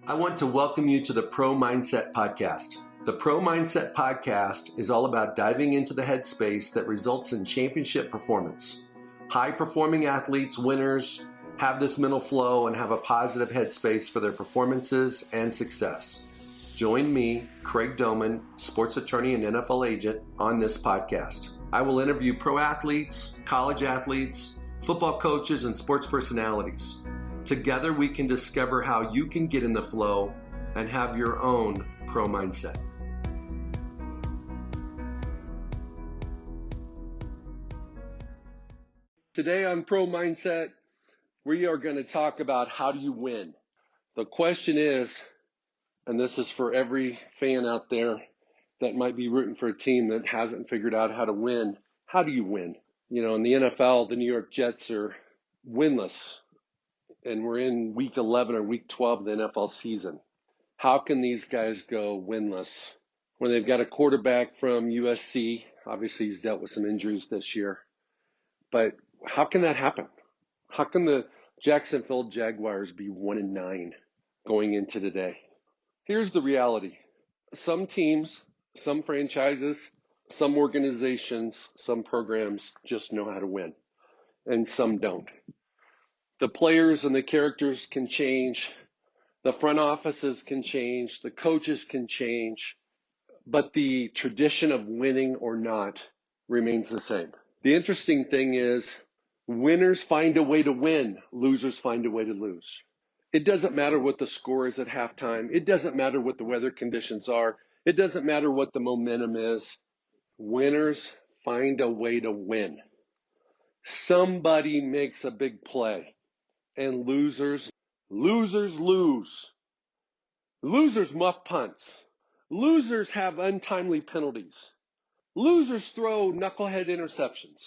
I want to welcome you to the Pro Mindset Podcast. The Pro Mindset Podcast is all about diving into the headspace that results in championship performance. High-performing athletes, winners, have this mental flow and have a positive headspace for their performances and success. Join me, Craig Domann, sports attorney and NFL agent, on this podcast. I will interview pro athletes, college athletes, football coaches, and sports personalities. Together, we can discover how you can get in the flow and have your own pro mindset. Today on Pro Mindset, we are going to talk about how do you win. The question is, and this is for every fan out there that might be rooting for a team that hasn't figured out how to win, how do you win? You know, in the NFL, the New York Jets are winless, and we're in week 11 or week 12 of the NFL season. How can these guys go winless when they've got a quarterback from USC? Obviously, he's dealt with some injuries this year. But how can that happen? How can the Jacksonville Jaguars be 1-9 going into today? Here's the reality. Some teams, some franchises, some organizations, some programs just know how to win, and some don't. The players and the characters can change. The front offices can change. The coaches can change. But the tradition of winning or not remains the same. The interesting thing is winners find a way to win. Losers find a way to lose. It doesn't matter what the score is at halftime. It doesn't matter what the weather conditions are. It doesn't matter what the momentum is. Winners find a way to win. Somebody makes a big play. And losers lose. Losers muff punts. Losers have untimely penalties. Losers throw knucklehead interceptions.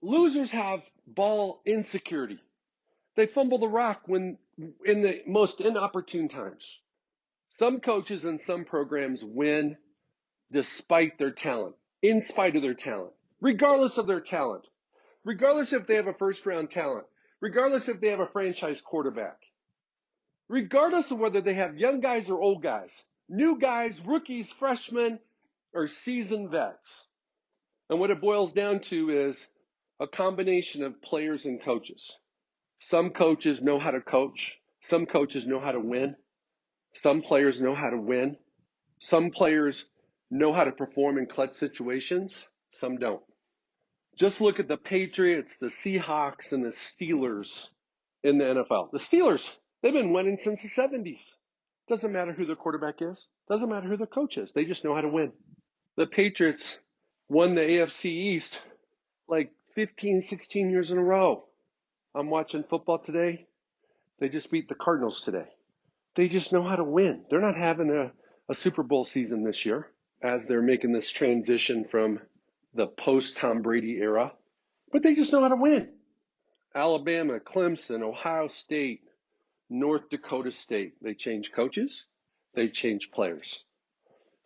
Losers have ball insecurity. They fumble the rock when in the most inopportune times. Some coaches and some programs win despite their talent, in spite of their talent, regardless of their talent, regardless if they have a first-round talent, regardless if they have a franchise quarterback, regardless of whether they have young guys or old guys, new guys, rookies, freshmen, or seasoned vets. And what it boils down to is a combination of players and coaches. Some coaches know how to coach. Some coaches know how to win. Some players know how to win. Some players know how to perform in clutch situations. Some don't. Just look at the Patriots, the Seahawks, and the Steelers in the NFL. The Steelers, they've been winning since the 70s. Doesn't matter who their quarterback is. Doesn't matter who their coach is. They just know how to win. The Patriots won the AFC East like 15, 16 years in a row. I'm watching football today. They just beat the Cardinals today. They just know how to win. They're not having a Super Bowl season this year as they're making this transition from the post-Tom Brady era, but they just know how to win. Alabama, Clemson, Ohio State, North Dakota State. They change coaches. They change players.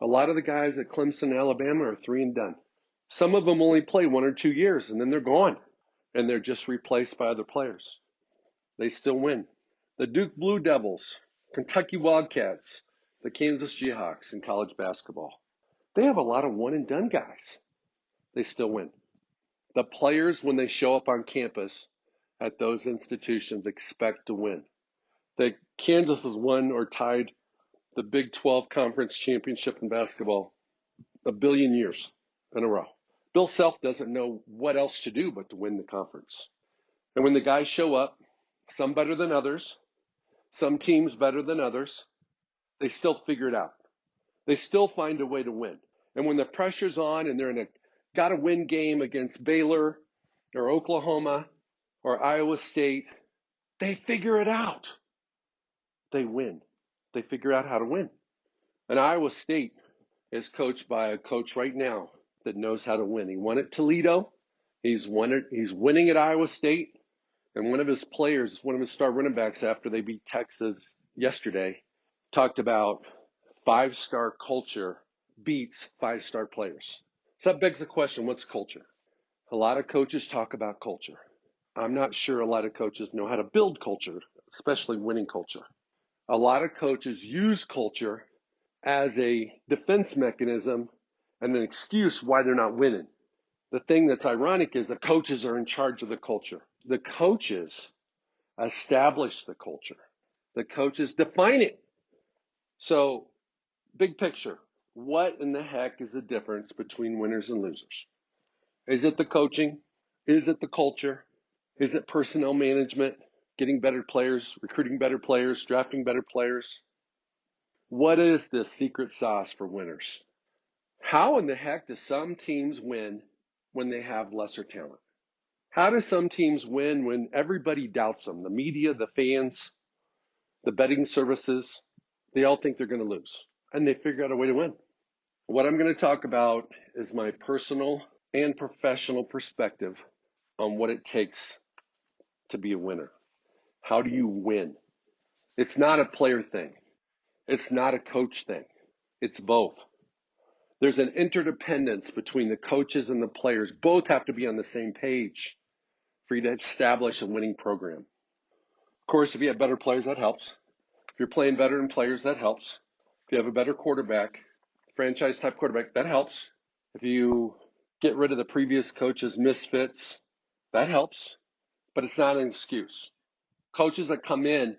A lot of the guys at Clemson and Alabama are 3 and done. Some of them only play 1 or 2 years, and then they're gone, and they're just replaced by other players. They still win. The Duke Blue Devils, Kentucky Wildcats, the Kansas Jayhawks in college basketball. They have a lot of 1 and done guys. They still win. The players, when they show up on campus at those institutions, expect to win. Kansas has won or tied the Big 12 Conference Championship in basketball a billion years in a row. Bill Self doesn't know what else to do but to win the conference. And when the guys show up, some better than others, some teams better than others, they still figure it out. They still find a way to win. And when the pressure's on and they're in a got-to-win game against Baylor or Oklahoma or Iowa State, they figure it out. They win. They figure out how to win. And Iowa State is coached by a coach right now that knows how to win. He won at Toledo. He's winning at Iowa State. And one of his players, one of his star running backs after they beat Texas yesterday, talked about 5-star culture beats 5-star players. So that begs the question, what's culture? A lot of coaches talk about culture. I'm not sure a lot of coaches know how to build culture, especially winning culture. A lot of coaches use culture as a defense mechanism and an excuse why they're not winning. The thing that's ironic is the coaches are in charge of the culture. The coaches establish the culture. The coaches define it. So, big picture, what in the heck is the difference between winners and losers? Is it the coaching? Is it the culture? Is it personnel management, getting better players, recruiting better players, drafting better players? What is this secret sauce for winners? How in the heck do some teams win when they have lesser talent? How do some teams win when everybody doubts them? The media, the fans, the betting services, they all think they're going to lose, and they figure out a way to win. What I'm going to talk about is my personal and professional perspective on what it takes to be a winner. How do you win? It's not a player thing. It's not a coach thing. It's both. There's an interdependence between the coaches and the players. Both have to be on the same page for you to establish a winning program. Of course, if you have better players, that helps. If you're playing veteran players, that helps. If you have a better quarterback, franchise type quarterback, that helps. If you get rid of the previous coach's misfits, that helps. But it's not an excuse. Coaches that come in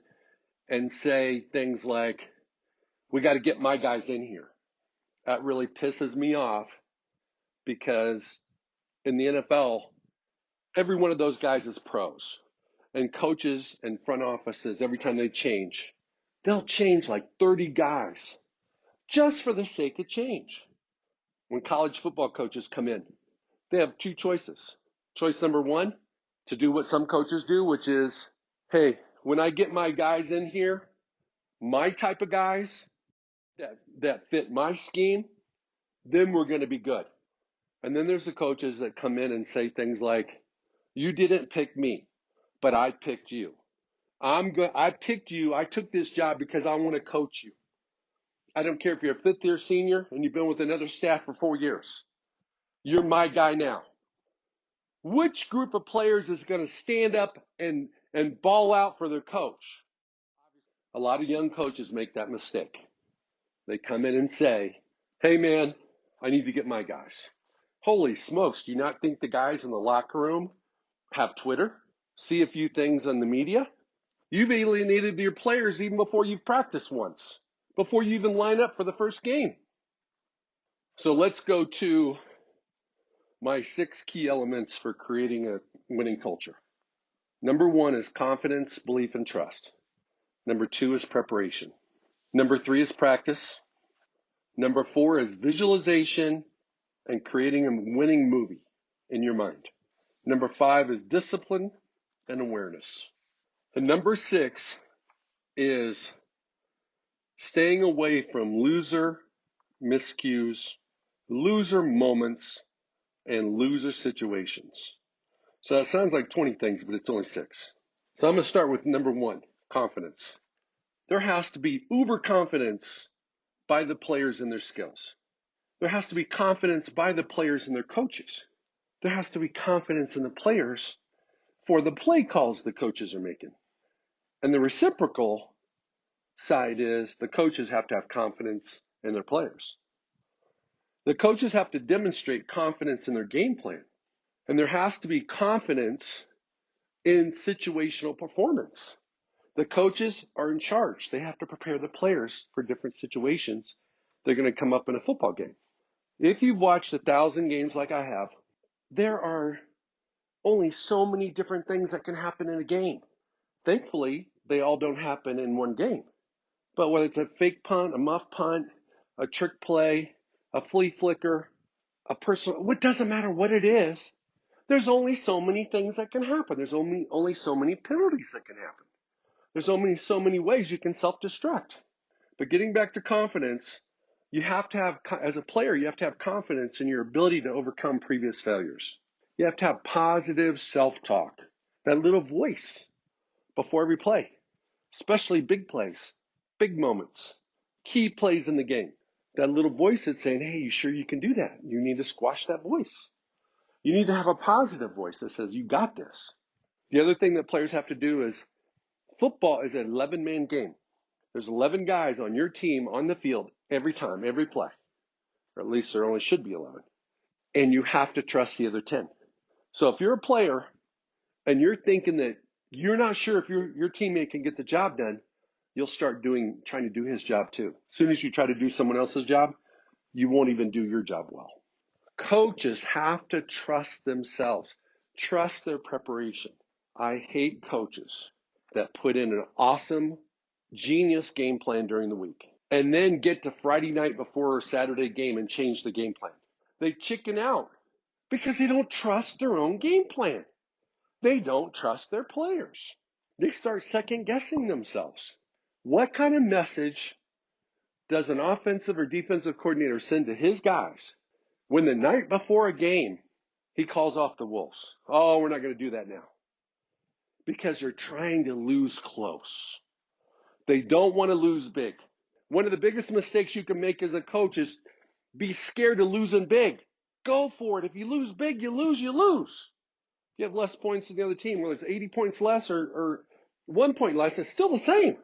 and say things like, we got to get my guys in here. That really pisses me off because in the NFL, every one of those guys is pros. And coaches and front offices, every time they change, they'll change like 30 guys just for the sake of change. When college football coaches come in, they have two choices. Choice number one, to do what some coaches do, which is, hey, when I get my guys in here, my type of guys that fit my scheme, then we're going to be good. And then there's the coaches that come in and say things like, you didn't pick me, but I picked you. I picked you. I took this job because I want to coach you. I don't care if you're a fifth-year senior and you've been with another staff for 4 years. You're my guy now. Which group of players is going to stand up and ball out for their coach? A lot of young coaches make that mistake. They come in and say, hey, man, I need to get my guys. Holy smokes, do you not think the guys in the locker room have Twitter? See a few things on the media? You've alienated your players even before you've practiced once, before you even line up for the first game. So let's go to my 6 key elements for creating a winning culture. Number 1 is confidence, belief, and trust. Number 2 is preparation. Number 3 is practice. Number 4 is visualization and creating a winning movie in your mind. Number 5 is discipline and awareness. And number 6 is staying away from loser miscues, loser moments, and loser situations. So that sounds like 20 things, but it's only 6. So I'm going to start with number 1, confidence. There has to be uber confidence by the players in their skills. There has to be confidence by the players and their coaches. There has to be confidence in the players for the play calls the coaches are making. And the reciprocal side is the coaches have to have confidence in their players. The coaches have to demonstrate confidence in their game plan. And there has to be confidence in situational performance. The coaches are in charge. They have to prepare the players for different situations they're going to come up in a football game. If you've watched 1,000 games like I have, there are only so many different things that can happen in a game. Thankfully, they all don't happen in one game. But whether it's a fake punt, a muff punt, a trick play, a flea flicker, a personal, it doesn't matter what it is. There's only so many things that can happen. There's only so many penalties that can happen. There's only so many ways you can self-destruct. But getting back to confidence, you have to have, as a player, you have to have confidence in your ability to overcome previous failures. You have to have positive self-talk, that little voice before every play, especially big plays, big moments, key plays in the game. That little voice that's saying, hey, you sure you can do that? You need to squash that voice. You need to have a positive voice that says, you got this. The other thing that players have to do is, football is an 11-man game. There's 11 guys on your team on the field every time, every play. Or at least there only should be 11. And you have to trust the other 10. So if you're a player and you're thinking that you're not sure if your teammate can get the job done, you'll start trying to do his job too. As soon as you try to do someone else's job, you won't even do your job well. Coaches have to trust themselves, trust their preparation. I hate coaches that put in an awesome, genius game plan during the week and then get to Friday night before a Saturday game and change the game plan. They chicken out because they don't trust their own game plan. They don't trust their players. They start second guessing themselves. What kind of message does an offensive or defensive coordinator send to his guys when the night before a game he calls off the Wolves? Oh, we're not going to do that now. Because they're trying to lose close. They don't want to lose big. One of the biggest mistakes you can make as a coach is be scared of losing big. Go for it. If you lose big, you lose, you lose. If you have less points than the other team, whether it's 80 points less or 1 point less, it's still the same.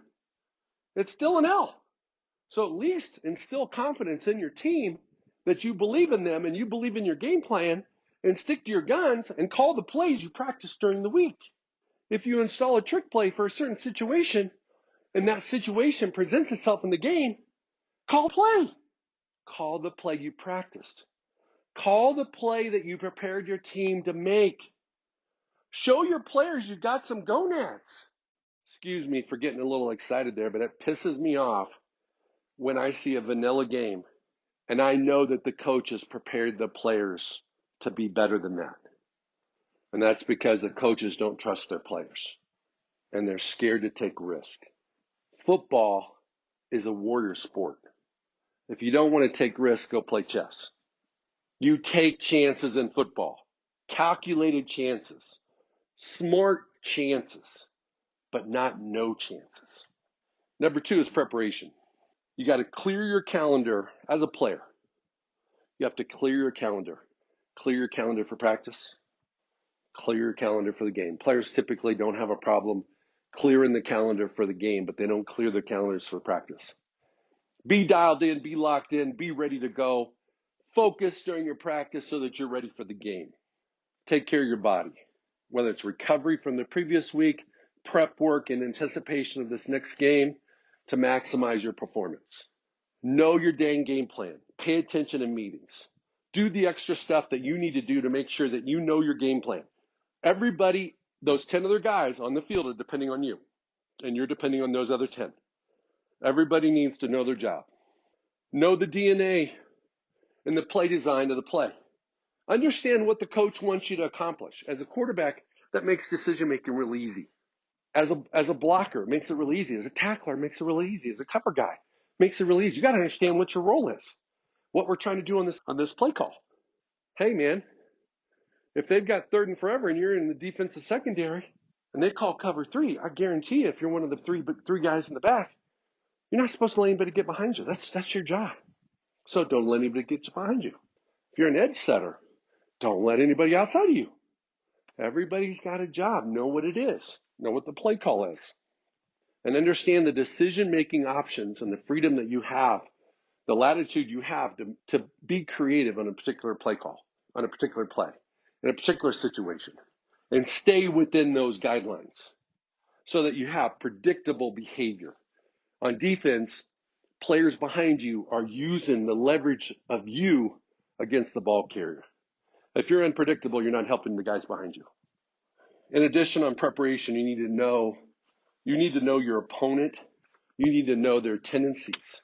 It's still an L. So at least instill confidence in your team that you believe in them and you believe in your game plan and stick to your guns and call the plays you practice during the week. If you install a trick play for a certain situation and that situation presents itself in the game, call play. Call the play you practiced. Call the play that you prepared your team to make. Show your players you got some gonads. Excuse me for getting a little excited there, but it pisses me off when I see a vanilla game and I know that the coach has prepared the players to be better than that. And that's because the coaches don't trust their players and they're scared to take risk. Football is a warrior sport. If you don't want to take risks, go play chess. You take chances in football, calculated chances, smart chances, but not no chances. Number 2 is preparation. You got to clear your calendar as a player. You have to clear your calendar. Clear your calendar for practice. Clear your calendar for the game. Players typically don't have a problem clearing the calendar for the game, but they don't clear their calendars for practice. Be dialed in, be locked in, be ready to go. Focus during your practice so that you're ready for the game. Take care of your body, whether it's recovery from the previous week, prep work in anticipation of this next game to maximize your performance. Know your dang game plan. Pay attention in meetings. Do the extra stuff that you need to do to make sure that you know your game plan. Everybody, those 10 other guys on the field are depending on you, and you're depending on those other 10. Everybody needs to know their job. Know the DNA and the play design of the play. Understand what the coach wants you to accomplish. As a quarterback, that makes decision-making real easy. As a blocker, it makes it real easy. As a tackler, it makes it real easy. As a cover guy, it makes it real easy. You got to understand what your role is, what we're trying to do on this play call. Hey, man, if they've got 3rd and forever and you're in the defensive secondary and they call cover 3, I guarantee you if you're one of the three guys in the back, you're not supposed to let anybody get behind you. That's your job. So don't let anybody get behind you. If you're an edge setter, don't let anybody outside of you. Everybody's got a job. Know what it is. Know what the play call is. And understand the decision-making options and the freedom that you have, the latitude you have to be creative on a particular play call, on a particular play, in a particular situation. And stay within those guidelines so that you have predictable behavior. On defense, players behind you are using the leverage of you against the ball carrier. If you're unpredictable, you're not helping the guys behind you. In addition, on preparation, you need to know your opponent. You need to know their tendencies.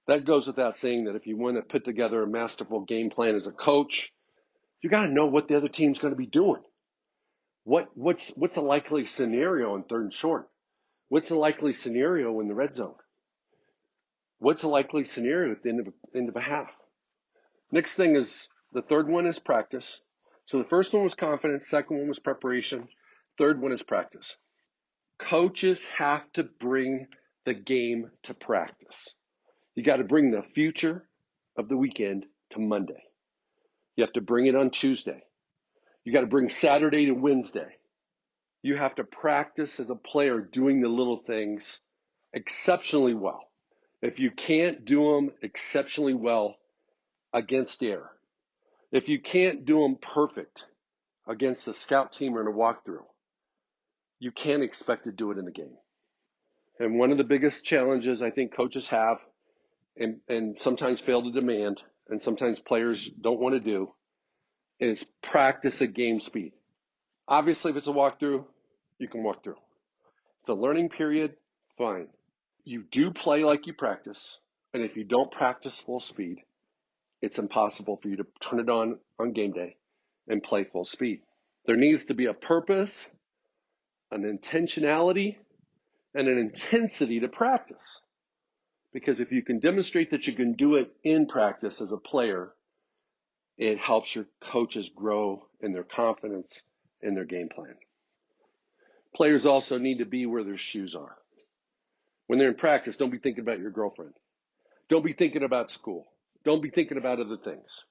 That goes without saying that if you want to put together a masterful game plan as a coach, you got to know what the other team's going to be doing. What's a likely scenario in 3rd and short? What's a likely scenario in the red zone? What's a likely scenario at the end of a half? Next thing is, the 3rd one is practice. So the first one was confidence, 2nd one was preparation, 3rd one is practice. Coaches have to bring the game to practice. You got to bring the future of the weekend to Monday. You have to bring it on Tuesday. You got to bring Saturday to Wednesday. You have to practice as a player doing the little things exceptionally well. If you can't do them exceptionally well against error, if you can't do them perfect against a scout team or in a walkthrough, you can't expect to do it in the game. And one of the biggest challenges I think coaches have and sometimes fail to demand, and sometimes players don't want to do, is practice at game speed. Obviously, if it's a walkthrough, you can walk through. If it's a learning period, fine. You do play like you practice, and if you don't practice full speed, it's impossible for you to turn it on game day and play full speed. There needs to be a purpose, an intentionality, and an intensity to practice. Because if you can demonstrate that you can do it in practice as a player, it helps your coaches grow in their confidence in their game plan. Players also need to be where their shoes are. When they're in practice, don't be thinking about your girlfriend. Don't be thinking about school. Don't be thinking about other things.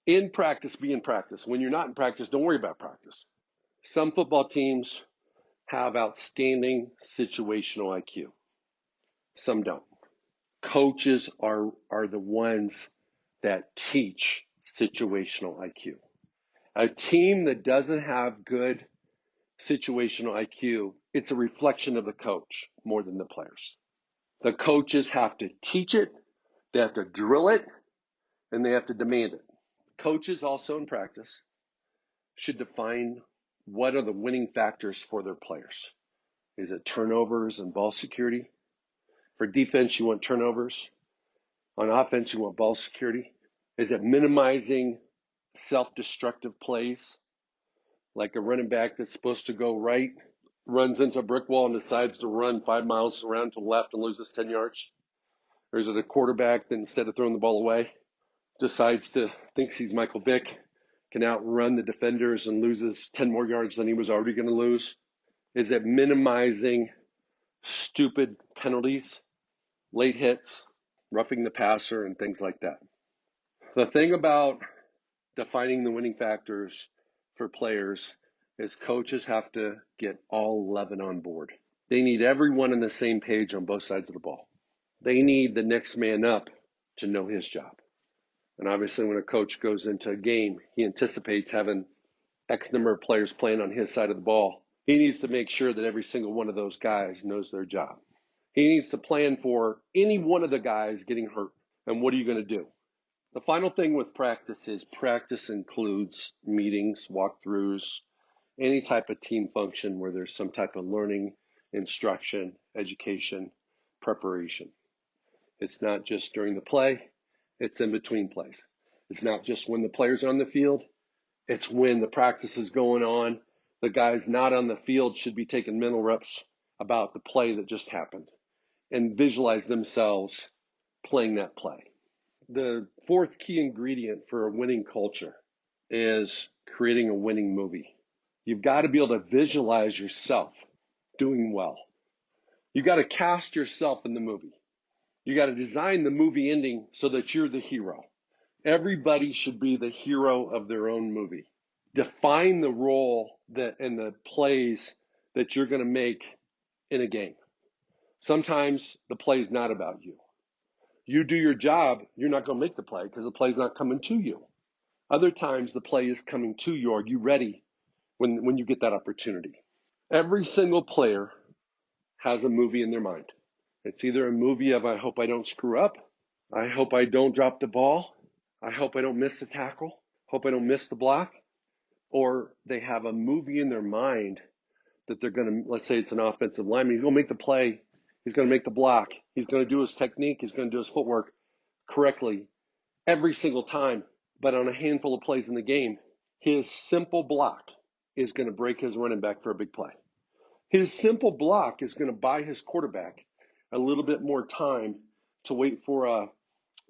In practice, be in practice. When you're not in practice, don't worry about practice. Some football teams have outstanding situational IQ. Some don't. Coaches are the ones that teach situational IQ. A team that doesn't have good situational IQ, it's a reflection of the coach more than the players. The coaches have to teach it, they have to drill it, and they have to demand it. Coaches also in practice should define what are the winning factors for their players. Is it turnovers and ball security? For defense, you want turnovers. On offense, you want ball security. Is it minimizing self-destructive plays? Like a running back that's supposed to go right, runs into a brick wall and decides to run 5 miles around to the left and loses 10 yards? Or is it a quarterback that instead of throwing the ball away, thinks he's Michael Vick, can outrun the defenders and loses 10 more yards than he was already going to lose? Is it minimizing stupid penalties, late hits, roughing the passer, and things like that? The thing about defining the winning factors for players is coaches have to get all 11 on board. They need everyone on the same page on both sides of the ball. They need the next man up to know his job. And obviously when a coach goes into a game, he anticipates having X number of players playing on his side of the ball. He needs to make sure that every single one of those guys knows their job. He needs to plan for any one of the guys getting hurt. And what are you going to do? The final thing with practice is practice includes meetings, walkthroughs, any type of team function where there's some type of learning, instruction, education, preparation. It's not just during the play, it's in between plays. It's not just when the players are on the field, it's when the practice is going on. The guys not on the field should be taking mental reps about the play that just happened and visualize themselves playing that play. The fourth key ingredient for a winning culture is creating a winning movie. You've got to be able to visualize yourself doing well. You got to cast yourself in the movie. You got to design the movie ending so that you're the hero. Everybody should be the hero of their own movie. Define the role and the plays that you're going to make in a game. Sometimes the play is not about you. You do your job, you're not going to make the play because the play's not coming to you. Other times the play is coming to you. Are you ready when you get that opportunity? Every single player has a movie in their mind. It's either a movie of I hope I don't screw up, I hope I don't drop the ball, I hope I don't miss the tackle, hope I don't miss the block, or they have a movie in their mind that they're going to, let's say it's an offensive lineman, he's going to make the play, he's going to make the block, he's going to do his technique, he's going to do his footwork correctly every single time, but on a handful of plays in the game, his simple block is going to break his running back for a big play. His simple block is going to buy his quarterback a little bit more time to wait for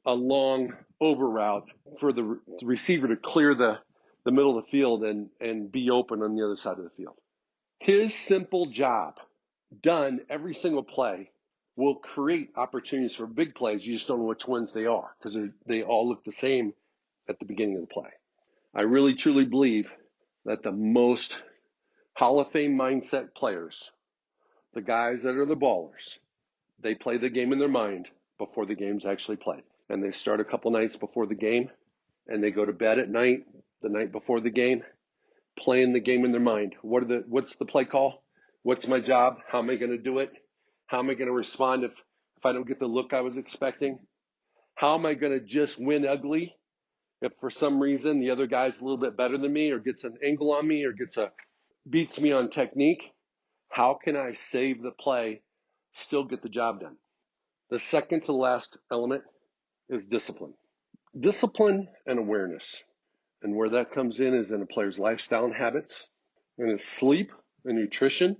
a long over route for the receiver to clear the middle of the field and be open on the other side of the field. His simple job done every single play will create opportunities for big plays. You just don't know which ones they are because they all look the same at the beginning of the play. I really truly believe that the most Hall of Fame mindset players, the guys that are the ballers, They play the game in their mind before the game's actually played. And they start a couple nights before the game, and they go to bed at night, the night before the game, playing the game in their mind. What's the play call? What's my job? How am I going to do it? How am I going to respond if I don't get the look I was expecting? How am I going to just win ugly if for some reason the other guy's a little bit better than me or gets an angle on me or beats me on technique? How can I save the play, still get the job done? The second to last element is discipline. Discipline and awareness. And where that comes in is in a player's lifestyle and habits, in his sleep and nutrition,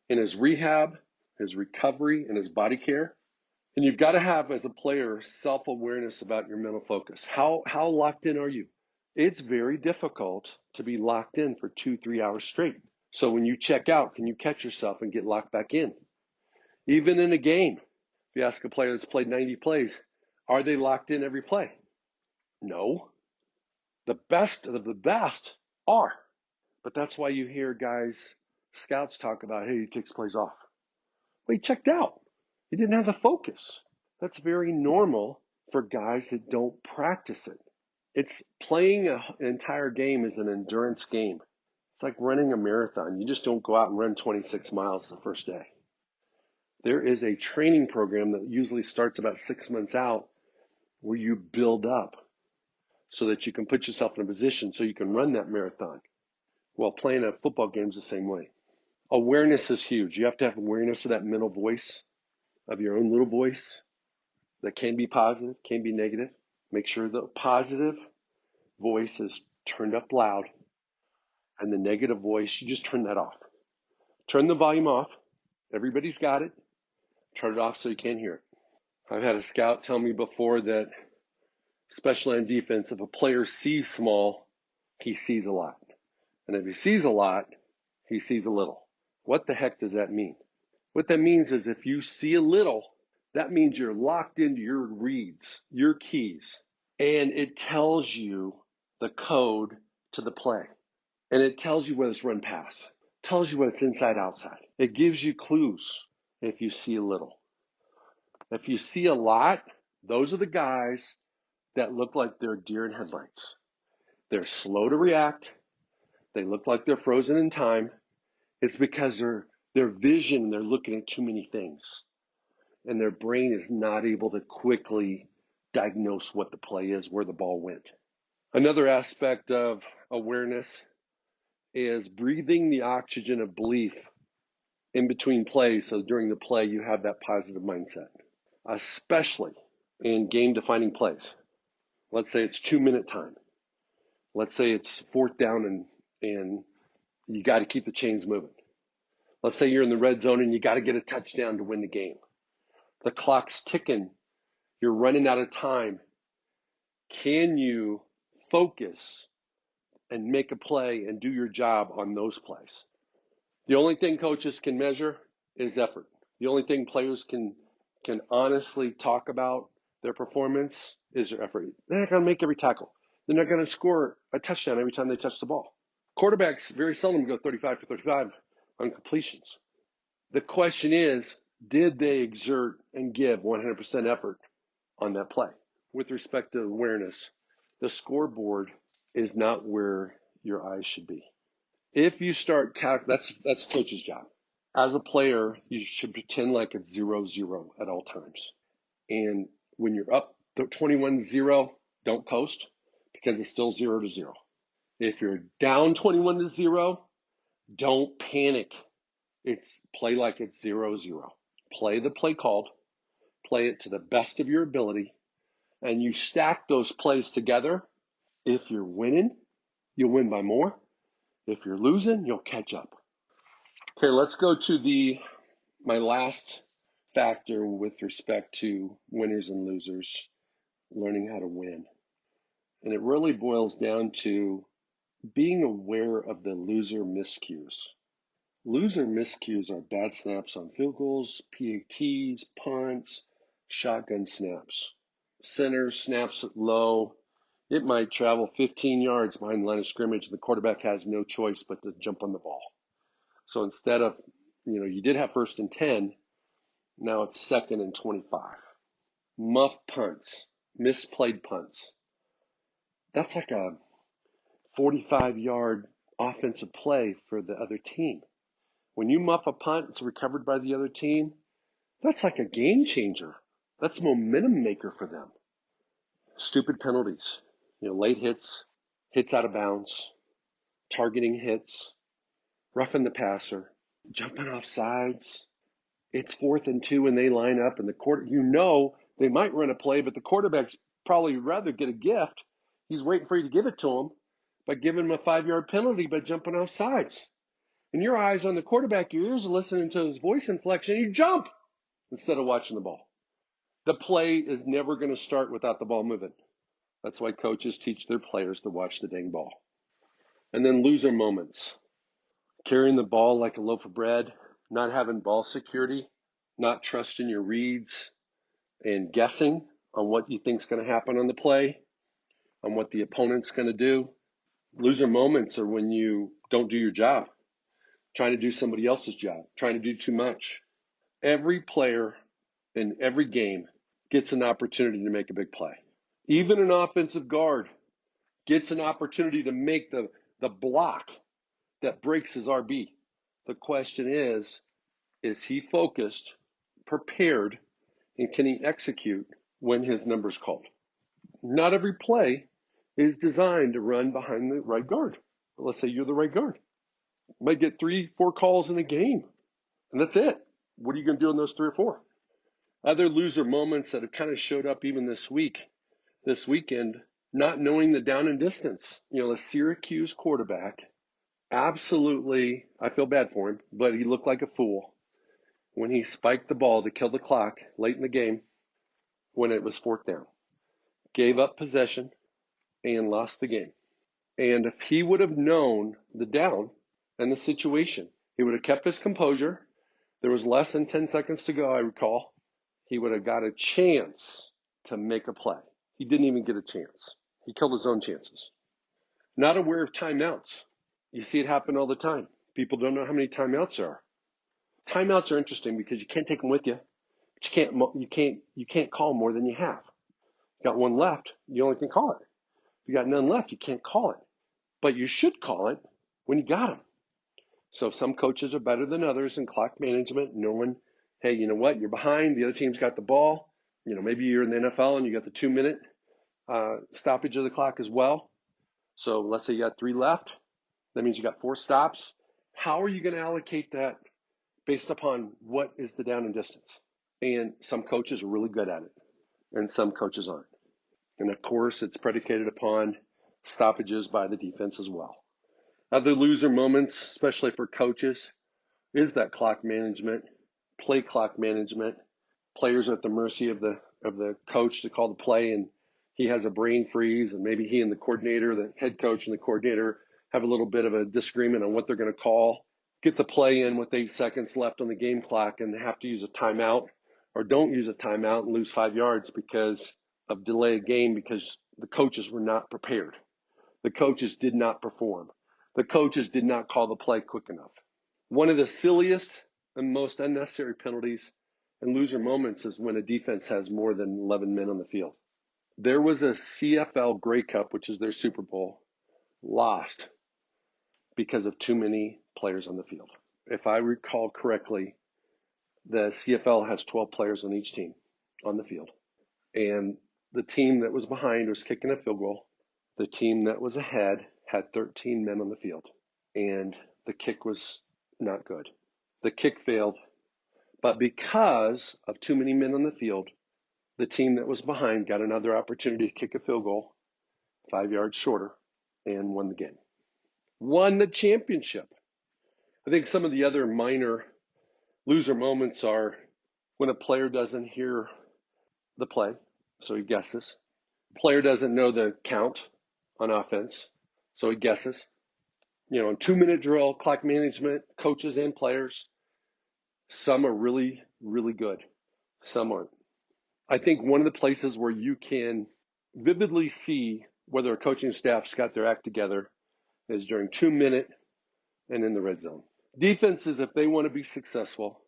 in his rehab, his recovery, and his body care. And you've got to have, as a player, self-awareness about your mental focus. How locked in are you? It's very difficult to be locked in for 2-3 hours straight. So when you check out, can you catch yourself and get locked back in? Even in a game, if you ask a player that's played 90 plays, are they locked in every play? No. The best of the best are. But that's why you hear guys, scouts talk about, hey, he takes plays off. Well, he checked out. He didn't have the focus. That's very normal for guys that don't practice it. It's playing an entire game is an endurance game. It's like running a marathon. You just don't go out and run 26 miles the first day. There is a training program that usually starts about 6 months out where you build up so that you can put yourself in a position so you can run that marathon. Well, playing a football game is the same way. Awareness is huge. You have to have awareness of that mental voice, of your own little voice that can be positive, can be negative. Make sure the positive voice is turned up loud, and the negative voice, you just turn that off. Turn the volume off. Everybody's got it. Turn it off so you can't hear it. I've had a scout tell me before that, especially on defense, if a player sees small, he sees a lot. And if he sees a lot, he sees a little. What the heck does that mean? What that means is if you see a little, that means you're locked into your reads, your keys, and it tells you the code to the play. And it tells you whether it's run pass. It tells you whether it's inside, outside. It gives you clues if you see a little. If you see a lot, those are the guys that look like they're deer in headlights. They're slow to react. They look like they're frozen in time. It's because their vision, they're looking at too many things. And their brain is not able to quickly diagnose what the play is, where the ball went. Another aspect of awareness is breathing the oxygen of belief in between plays, so during the play you have that positive mindset, especially in game-defining plays. Let's say it's 2-minute time. Let's say it's 4th down and you got to keep the chains moving. Let's say you're in the red zone and you got to get a touchdown to win the game. The clock's ticking. You're running out of time. Can you focus and make a play and do your job on those plays? The only thing coaches can measure is effort. The only thing players can honestly talk about their performance is their effort. They're not going to make every tackle. They're not going to score a touchdown every time they touch the ball. Quarterbacks very seldom go 35 for 35 on completions. The question is, did they exert and give 100% effort on that play? With respect to awareness, the scoreboard is not where your eyes should be. If you start that's coach's job. As a player, you should pretend like it's 0-0 at all times. And when you're up 21-0, don't coast because it's still 0-0. If you're down 21-0, don't panic. It's play like it's 0-0. Play the play called, play it to the best of your ability, and you stack those plays together. If you're winning, you'll win by more. If you're losing, you'll catch up. Okay, let's go to my last factor with respect to winners and losers, learning how to win. And it really boils down to being aware of the loser miscues. Loser miscues are bad snaps on field goals, PATs, punts, shotgun snaps. Center snaps it low. It might travel 15 yards behind the line of scrimmage, and the quarterback has no choice but to jump on the ball. So instead of, you did have 1st and 10, Now it's 2nd and 25. Muff punts, misplayed punts. That's like a 45-yard offensive play for the other team. When you muff a punt, it's recovered by the other team. That's like a game changer. That's a momentum maker for them. Stupid penalties, late hits, hits out of bounds, targeting hits, roughing the passer, jumping off sides. It's 4th and 2 and they line up and they might run a play, but the quarterback's probably rather get a gift. He's waiting for you to give it to him by giving him a 5-yard penalty by jumping off sides. And your eyes on the quarterback, your ears are listening to his voice inflection, you jump instead of watching the ball. The play is never going to start without the ball moving. That's why coaches teach their players to watch the dang ball. And then loser moments. Carrying the ball like a loaf of bread, not having ball security, not trusting your reads, and guessing on what you think is going to happen on the play, on what the opponent's going to do. Loser moments are when you don't do your job, trying to do somebody else's job, trying to do too much. Every player in every game gets an opportunity to make a big play. Even an offensive guard gets an opportunity to make the block that breaks his RB. The question is he focused, prepared, and can he execute when his number's called? Not every play is designed to run behind the right guard. Let's say you're the right guard. You might get 3-4 calls in a game, and that's it. What are you going to do in those 3 or 4? Other loser moments that have kind of showed up even this weekend, not knowing the down and distance. The Syracuse quarterback, absolutely, I feel bad for him, but he looked like a fool when he spiked the ball to kill the clock late in the game when it was 4th down. Gave up possession and lost the game. And if he would have known the down and the situation, he would have kept his composure. There was less than 10 seconds to go, I recall. He would have got a chance to make a play. He didn't even get a chance. He killed his own chances. Not aware of timeouts. You see it happen all the time. People don't know how many timeouts there are. Timeouts are interesting because you can't take them with you. But you can't call more than you have. You got one left, you only can call it. If you got none left, you can't call it. But you should call it when you got them. So some coaches are better than others in clock management, knowing, hey, you know what, you're behind, the other team's got the ball. Maybe you're in the NFL and you got the 2-minute stoppage of the clock as well. So let's say you got 3 left. That means you got 4 stops. How are you going to allocate that based upon what is the down and distance? And some coaches are really good at it, and some coaches aren't. And of course, it's predicated upon stoppages by the defense as well. Other loser moments, especially for coaches, is that clock management, play clock management. Players are at the mercy of the coach to call the play, and he has a brain freeze, and maybe he and the coordinator, the head coach and the coordinator, have a little bit of a disagreement on what they're going to call. Get the play in with 8 seconds left on the game clock, and they have to use a timeout, or don't use a timeout and lose 5 yards because of delayed game because the coaches were not prepared. The coaches did not perform. The coaches did not call the play quick enough. One of the silliest and most unnecessary penalties and loser moments is when a defense has more than 11 men on the field. There was a CFL Grey Cup, which is their Super Bowl, lost because of too many players on the field. If I recall correctly, the CFL has 12 players on each team on the field. And the team that was behind was kicking a field goal. The team that was ahead had 13 men on the field. And the kick was not good. The kick failed. But because of too many men on the field, the team that was behind got another opportunity to kick a field goal 5 yards shorter and won the game. Won the championship. I think some of the other minor loser moments are when a player doesn't hear the play, so he guesses. Player doesn't know the count on offense, so he guesses. In 2-minute drill, clock management, coaches and players, some are really, really good. Some aren't. I think one of the places where you can vividly see whether a coaching staff's got their act together is during 2-minute and in the red zone. Defenses, if they want to be successful,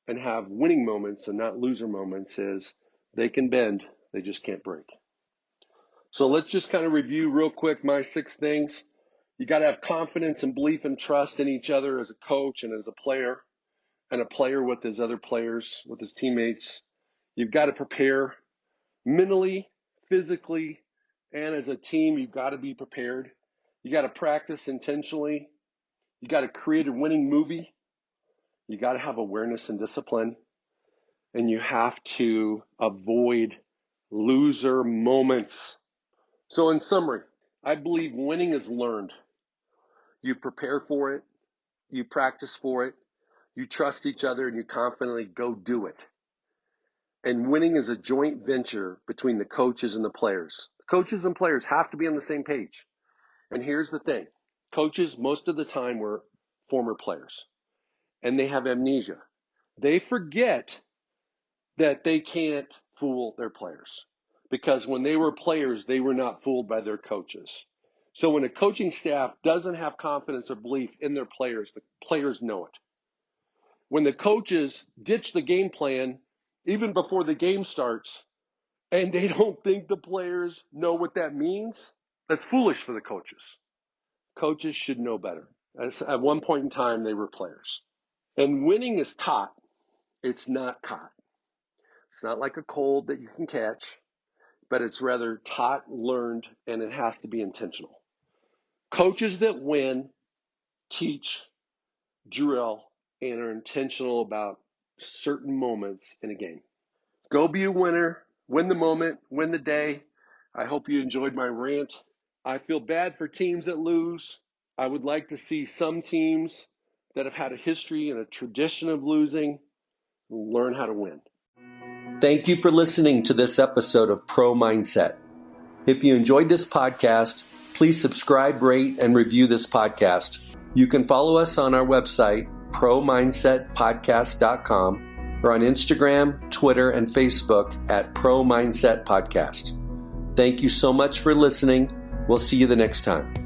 and have winning moments and not loser moments is they can bend, they just can't break. So let's just kind of review real quick my 6 things. You got to have confidence and belief and trust in each other as a coach and as a player, and a player with his other players, with his teammates. You've got to prepare mentally, physically, and as a team, you've got to be prepared. You got to practice intentionally. You got to create a winning movie. You got to have awareness and discipline. And you have to avoid loser moments. So in summary, I believe winning is learned. You prepare for it. You practice for it. You trust each other and you confidently go do it. And winning is a joint venture between the coaches and the players. The coaches and players have to be on the same page. And here's the thing. Coaches, most of the time, were former players. And they have amnesia. They forget that they can't fool their players. Because when they were players, they were not fooled by their coaches. So when a coaching staff doesn't have confidence or belief in their players, the players know it. When the coaches ditch the game plan, even before the game starts, and they don't think the players know what that means, that's foolish for the coaches. Coaches should know better. At one point in time, they were players. And winning is taught. It's not caught. It's not like a cold that you can catch, but it's rather taught, learned, and it has to be intentional. Coaches that win teach, drill, and are intentional about certain moments in a game. Go be a winner. Win the moment. Win the day. I hope you enjoyed my rant. I feel bad for teams that lose. I would like to see some teams that have had a history and a tradition of losing learn how to win. Thank you for listening to this episode of Pro Mindset. If you enjoyed this podcast, please subscribe, rate, and review this podcast. You can follow us on our website, ProMindsetPodcast.com, or on Instagram, Twitter, and Facebook at Pro Mindset Podcast. Thank you so much for listening. We'll see you the next time.